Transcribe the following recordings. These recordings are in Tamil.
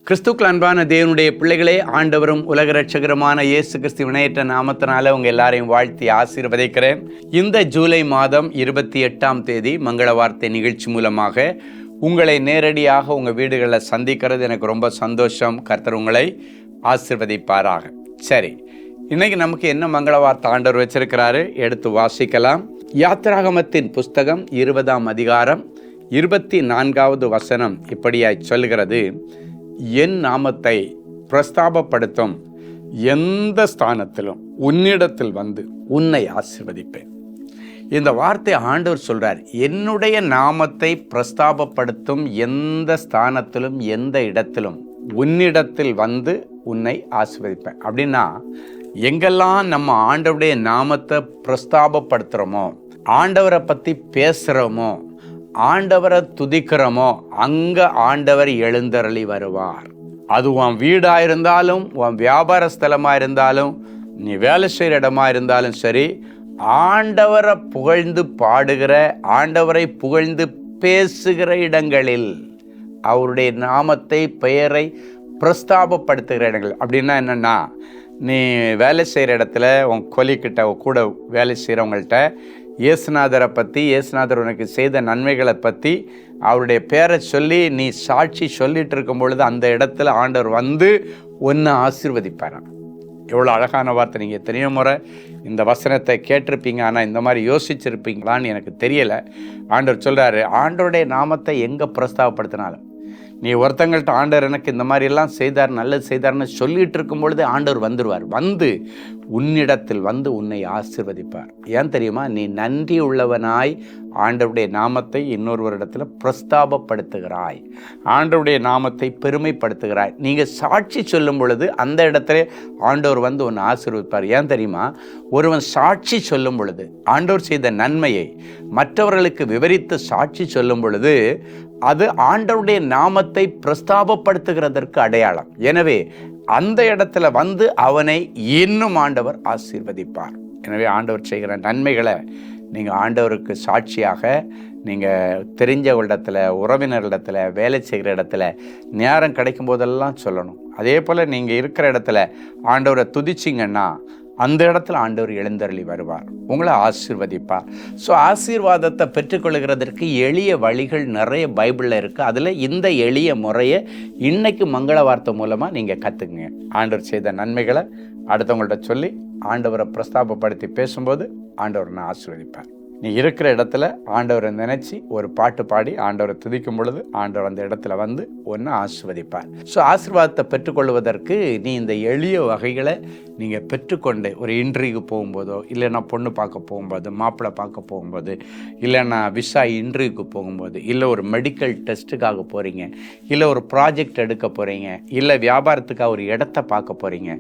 கிறிஸ்துக்கள் அன்பான தேவனுடைய பிள்ளைகளே, ஆண்டவரும் உலக ரட்சகருமான இயேசு கிறிஸ்து வினையற்ற நாமத்தினால உங்கள் எல்லாரையும் வாழ்த்தி ஆசீர்வதிக்கிறேன். இந்த ஜூலை மாதம் 28ஆம் தேதி மங்கள வார்த்தை நிகழ்ச்சி மூலமாக உங்களை நேரடியாக உங்கள் வீடுகளில் சந்திக்கிறது எனக்கு ரொம்ப சந்தோஷம். கர்த்தர் உங்களை ஆசீர்வதிப்பாராக. சரி, இன்னைக்கு நமக்கு என்ன மங்கள வார்த்தை ஆண்டவர் வச்சிருக்கிறாரு, எடுத்து வாசிக்கலாம். யாத்திராகமத்தின் புஸ்தகம் 20ஆம் அதிகாரம் 24வது வசனம் இப்படியாய் சொல்கிறது: என் நாமத்தை பிரஸ்தாபப்படுத்தும் எந்த ஸ்தானத்திலும் உன்னிடத்தில் வந்து உன்னை ஆசீர்வதிப்பேன். இந்த வார்த்தை ஆண்டவர் சொல்றார். என்னுடைய நாமத்தை பிரஸ்தாபப்படுத்தும் எந்த ஸ்தானத்திலும் எந்த இடத்திலும் உன்னிடத்தில் வந்து உன்னை ஆசீர்வதிப்பேன். அப்படின்னா எங்கெல்லாம் நம்ம ஆண்டவருடைய நாமத்தை பிரஸ்தாபப்படுத்துகிறோமோ, ஆண்டவரை பற்றி பேசுகிறோமோ, ஆண்டவரை துதிக்கிறோமோ, அங்கே ஆண்டவர் எழுந்தருளி வருவார். அது உன் வீடாக இருந்தாலும், உன் வியாபார ஸ்தலமாக இருந்தாலும், நீ வேலை செய்கிற இடமா இருந்தாலும் சரி, ஆண்டவரை புகழ்ந்து பாடுகிற, ஆண்டவரை புகழ்ந்து பேசுகிற இடங்களில், அவருடைய நாமத்தை பெயரை பிரஸ்தாபப்படுத்துகிற இடங்கள். அப்படின்னா என்னென்னா, நீ வேலை செய்கிற இடத்துல உன் கொலிக்கிட்ட கூட வேலை செய்கிறவங்கள்ட்ட இயேசுநாதரை பற்றி, இயேசுநாதர் உனக்கு செய்த நன்மைகளை பற்றி அவருடைய பேரை சொல்லி நீ சாட்சி சொல்லிட்டு இருக்கும் பொழுது அந்த இடத்துல ஆண்டவர் வந்து ஒன்று ஆசீர்வதிப்பாரான். எவ்வளோ அழகான வார்த்தை! நீங்கள் எத்தனையோ முறை இந்த வசனத்தை கேட்டிருப்பீங்க, ஆனால் இந்த மாதிரி யோசிச்சிருப்பீங்களான்னு எனக்கு தெரியலை. ஆண்டவர் சொல்கிறாரு, ஆண்டவருடைய நாமத்தை எங்கே பிரஸ்தாபப்படுத்தினாலும், நீ ஒருத்தங்கள்ட்ட ஆண்டவர் எனக்கு இந்த மாதிரிலாம் செய்தார், நல்லது செய்தார்னு சொல்லிட்டு இருக்கும் பொழுது ஆண்டவர் வந்துடுவார். வந்து உன்னிடத்தில் வந்து உன்னை ஆசீர்வதிப்பார். ஏன் தெரியுமா? நீ நன்றி உள்ளவனாய் ஆண்டவருடைய நாமத்தை இன்னொருவரிடத்துல பிரஸ்தாபப்படுத்துகிறாய், ஆண்டவருடைய நாமத்தை பெருமைப்படுத்துகிறாய். நீங்கள் சாட்சி சொல்லும் பொழுது அந்த இடத்துல ஆண்டவர் வந்து உன்னை ஆசீர்வதிப்பார். ஏன் தெரியுமா? ஒருவன் சாட்சி சொல்லும் பொழுது, ஆண்டவர் செய்த நன்மையை மற்றவர்களுக்கு விவரித்து சாட்சி சொல்லும் பொழுது, அது ஆண்டவருடைய நாமத்தை பிரஸ்தாபப்படுத்துகிறதற்கு அடையாளம். எனவே அந்த இடத்துல வந்து அவனை இன்னும் ஆண்டவர் ஆசீர்வதிப்பார். எனவே ஆண்டவர் செய்கிற நன்மைகளை நீங்கள் ஆண்டவருக்கு சாட்சியாக நீங்கள் தெரிஞ்சவர்களிடத்துல, உறவினர்களிடத்துல, வேலை செய்கிற இடத்துல நேரம் கிடைக்கும் போதெல்லாம் சொல்லணும். அதே போல் நீங்கள் இருக்கிற இடத்துல ஆண்டவரை துதிச்சிங்கன்னா அந்த இடத்துல ஆண்டவர் எழுந்தருளி வருவார், உங்களை ஆசீர்வதிப்பார். ஸோ ஆசீர்வாதத்தை பெற்றுக்கொள்கிறதற்கு எளிய வழிகள் நிறைய பைபிளில் இருக்குது. அதில் இந்த எளிய முறையை இன்னைக்கு மங்கள வார்த்தை மூலமாக நீங்கள் கற்றுக்குங்க. ஆண்டவர் செய்த நன்மைகளை அடுத்தவங்கள்ட்ட சொல்லி ஆண்டவரை பிரஸ்தாபப்படுத்தி பேசும்போது ஆண்டவரை ஆசீர்வதிப்பார். நீ இருக்கிற இடத்துல ஆண்டவரை நினைச்சு ஒரு பாட்டு பாடி ஆண்டவரை துதிக்கும் பொழுது ஆண்டவர் அந்த இடத்துல வந்து ஒன்று ஆசீர்வதிப்பார். ஸோ ஆசீர்வாதத்தை பெற்றுக்கொள்வதற்கு நீ இந்த எளிய வகைகளை நீங்கள் பெற்றுக்கொண்டு ஒரு இன்டர்வியூக்கு போகும்போதோ, இல்லைன்னா பொண்ணு பார்க்க போகும்போது, மாப்பிள்ளை பார்க்க போகும்போது, இல்லைன்னா விசா இன்டர்வியூக்கு போகும்போது, இல்லை ஒரு மெடிக்கல் டெஸ்ட்டுக்காக போகிறீங்க, இல்லை ஒரு ப்ராஜெக்ட் எடுக்க போகிறீங்க, இல்லை வியாபாரத்துக்காக ஒரு இடத்த பார்க்க போகிறீங்க,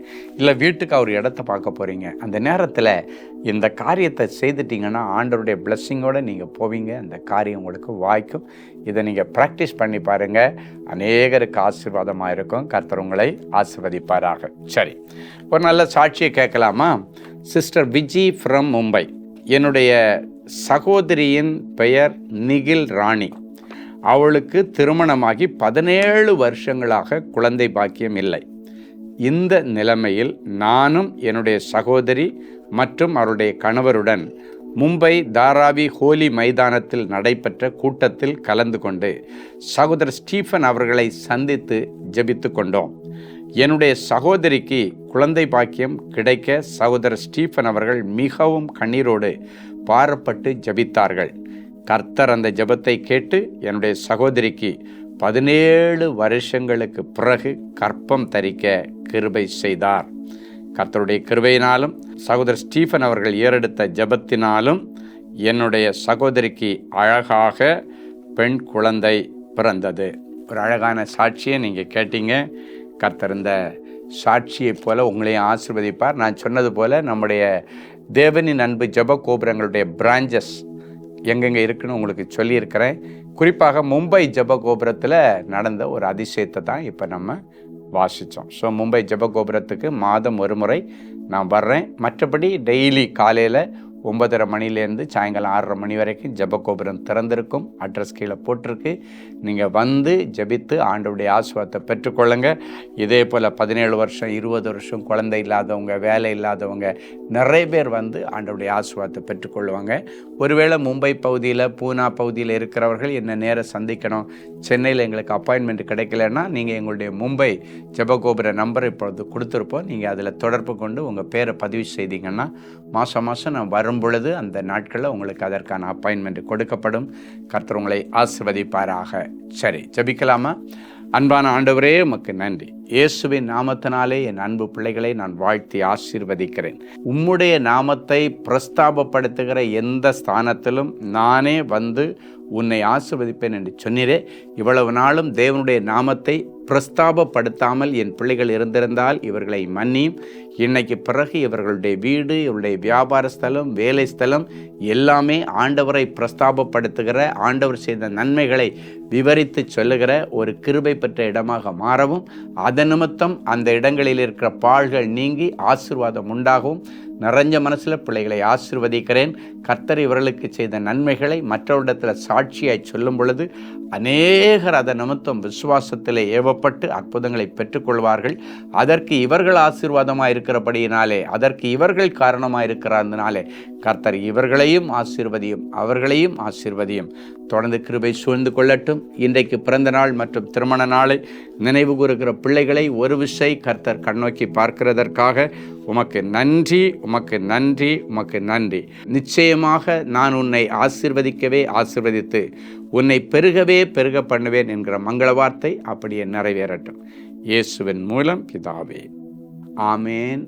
இல்லை வீட்டுக்காக ஒரு இடத்த பார்க்க போகிறீங்க, அந்த நேரத்தில் இந்த காரியத்தை செய்துட்டிங்கன்னா ஆண்டவருடைய பிளெஸ்ஸிங்கோடு நீங்கள் போவீங்க. அந்த காரியம் உங்களுக்கு வாய்க்கும். இதை நீங்கள் ப்ராக்டிஸ் பண்ணி பாருங்கள். அநேகருக்கு ஆசீர்வாதமாக இருக்கும். கர்த்தர் உங்களை ஆசீர்வதிப்பாராக. சரி, ஒரு நல்ல சாட்சியை கேட்கலாமா? Sister Viji from Mumbai. என்னுடைய சகோதரியின் பெயர் நிகில் ராணி. அவளுக்கு திருமணமாகி 17 வருஷங்களாக குழந்தை பாக்கியம் இல்லை. இந்த நிலைமையில் நானும் என்னுடைய சகோதரி மற்றும் அவருடைய கணவருடன் மும்பை தாராவி ஹோலி மைதானத்தில் நடைபெற்ற கூட்டத்தில் கலந்து கொண்டு சகோதரர் ஸ்டீஃபன் அவர்களை சந்தித்து ஜெபித்து கொண்டோம். என்னுடைய சகோதரிக்கு குழந்தை பாக்கியம் கிடைக்க சகோதரர் ஸ்டீஃபன் அவர்கள் மிகவும் கண்ணீரோடு பாரப்பட்டு ஜெபித்தார்கள். கர்த்தர் அந்த ஜெபத்தை கேட்டு என்னுடைய சகோதரிக்கு 17 வருஷங்களுக்கு பிறகு கர்ப்பம் தரிக்க கிருபை செய்தார். கர்த்தருடைய கிருபையினாலும் சகோதரர் ஸ்டீஃபன் அவர்கள் ஏறெடுத்த ஜெபத்தினாலும் என்னுடைய சகோதரிக்கு அழகாக பெண் குழந்தை பிறந்தது. ஒரு அழகான சாட்சியை நீங்கள் கேட்டீங்க. கர்த்தர் இந்த சாட்சியை போல உங்களையும் ஆசீர்வதிப்பார். நான் சொன்னது போல் நம்முடைய தேவனின் அன்பு ஜெப கோபுரங்களுடைய பிரான்ச்சஸ் எங்கெங்கே இருக்குன்னு உங்களுக்கு சொல்லியிருக்கிறேன். குறிப்பாக மும்பை ஜெப கோபுரத்தில் நடந்த ஒரு அதிசயத்தை தான் இப்போ நம்ம வாசித்தோம். ஸோ மும்பை ஜெப கோபுரத்துக்கு மாதம் ஒரு முறை நான் வர்றேன். மற்றபடி டெய்லி காலையில் 9:30 மணிலேருந்து சாயங்காலம் 6:30 மணி வரைக்கும் ஜெபகோபுரம் திறந்திருக்கும். அட்ரஸ் கீழே போட்டிருக்கு. நீங்கள் வந்து ஜெபித்து ஆண்டவருடைய ஆசீர்வாதத்தை பெற்றுக்கொள்ளுங்க. இதே போல் 17 வருஷம் 20 வருஷம் குழந்தை இல்லாதவங்க, வேலை இல்லாதவங்க நிறைய பேர் வந்து ஆண்டவருடைய ஆசீர்வாதத்தை பெற்றுக்கொள்வாங்க. ஒருவேளை மும்பை பகுதியில், பூனா பகுதியில் இருக்கிறவர்கள் என்ன நேரம் சந்திக்கணும், சென்னையில் எங்களுக்கு அப்பாயின்மெண்ட் கிடைக்கலன்னா நீங்கள் எங்களுடைய மும்பை ஜெபகோபுர நம்பர் இப்பொழுது கொடுத்துருப்போம். நீங்கள் அதில் தொடர்பு கொண்டு உங்கள் பேரை பதிவு செய்தீங்கன்னா மாதம் நான் வரும் பொழுது அந்த நாட்களில் உங்களுக்கு அதற்கான அப்பாயின்மெண்ட் கொடுக்கப்படும். கர்த்தர் உங்களை ஆசீர்வதிப்பாராக. சரி, ஜெபிக்கலாமா? அன்பான ஆண்டவரே, உமக்கு நன்றி. இயேசுவின் நாமத்தினாலே என் அன்பு பிள்ளைகளை நான் வாழ்த்தி ஆசீர்வதிக்கிறேன். உம்முடைய நாமத்தை பிரஸ்தாபப்படுத்துகிற எந்த ஸ்தானத்திலும் நானே வந்து உன்னை ஆசீர்வதிப்பேன் என்று சொன்னீரே. இவ்வளவு நாளும் தேவனுடைய நாமத்தை பிரஸ்தாபப்படுத்தாமல் என் பிள்ளைகள் இருந்திருந்தால் இவர்களை மன்னியும். இன்னைக்கு பிறகு இவர்களுடைய வீடு, இவருடைய வியாபார ஸ்தலம், வேலை ஸ்தலம் எல்லாமே ஆண்டவரை பிரஸ்தாபப்படுத்துகிற, ஆண்டவர் செய்த நன்மைகளை விவரித்து சொல்லுகிற ஒரு கிருபை பெற்ற இடமாக மாறவும், அதன் நிமித்தம் அந்த இடங்களில் இருக்கிற பாழ்கள் நீங்கி ஆசீர்வாதம் உண்டாகவும் நிறைஞ்ச மனசில் பிள்ளைகளை ஆசீர்வதிக்கிறேன். கர்த்தர் இவர்களுக்கு செய்த நன்மைகளை மற்றவரிடத்தில் சாட்சியாய் சொல்லும் பொழுது அநேகர் அதன் நிமித்தம் விசுவாசத்திலே ஏவப்பட்டு அற்புதங்களை பெற்றுக்கொள்வார்கள். அதற்கு இவர்கள் ஆசீர்வாதமாக இருக்கிறபடியினாலே, அதற்கு இவர்கள் காரணமாக இருக்கிறதுனாலே கர்த்தர் இவர்களையும் ஆசீர்வதியும், அவர்களையும் ஆசீர்வதியும். தொடர்ந்து கிருபை சூழ்ந்து கொள்ளட்டும். இன்றைக்கு பிறந்த நாள் மற்றும் திருமண நாளை நினைவு கூறுகிற பிள்ளைகளை ஒரு விசை கர்த்தர் கண்ணோக்கி பார்க்கிறதற்காக உமக்கு நன்றி, உமக்கு நன்றி, உமக்கு நன்றி. நிச்சயமாக நான் உன்னை ஆசீர்வதிக்கவே ஆசீர்வதித்து உன்னை பெருகவே பெருக பண்ணுவேன் என்கிற மங்கள வார்த்தை அப்படியே நிறைவேறட்டும். இயேசுவின் மூலம் பிதாவே, ஆமேன்.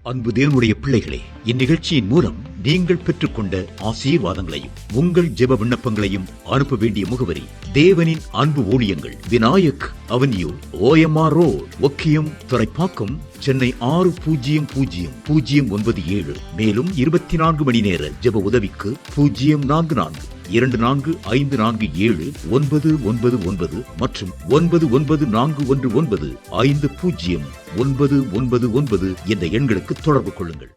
அன்பு தேவனுடைய பிள்ளைகளே, இந்நிகழ்ச்சியின் மூலம் நீங்கள் பெற்றுக்கொண்ட ஆசீர்வாதங்களையும் உங்கள் ஜெப விண்ணப்பங்களையும் அனுப்ப வேண்டிய முகவரி: தேவனின் அன்பு ஊழியங்கள், Vinayak avenue, OMR road, Okkiyam, Thoraipakkam, Chennai 600097. மேலும் 24 மணி நேர ஜெப உதவிக்கு 044-24547-999 மற்றும் 9941150999 என்ற எண்களுக்கு தொடர்பு கொள்ளுங்கள்.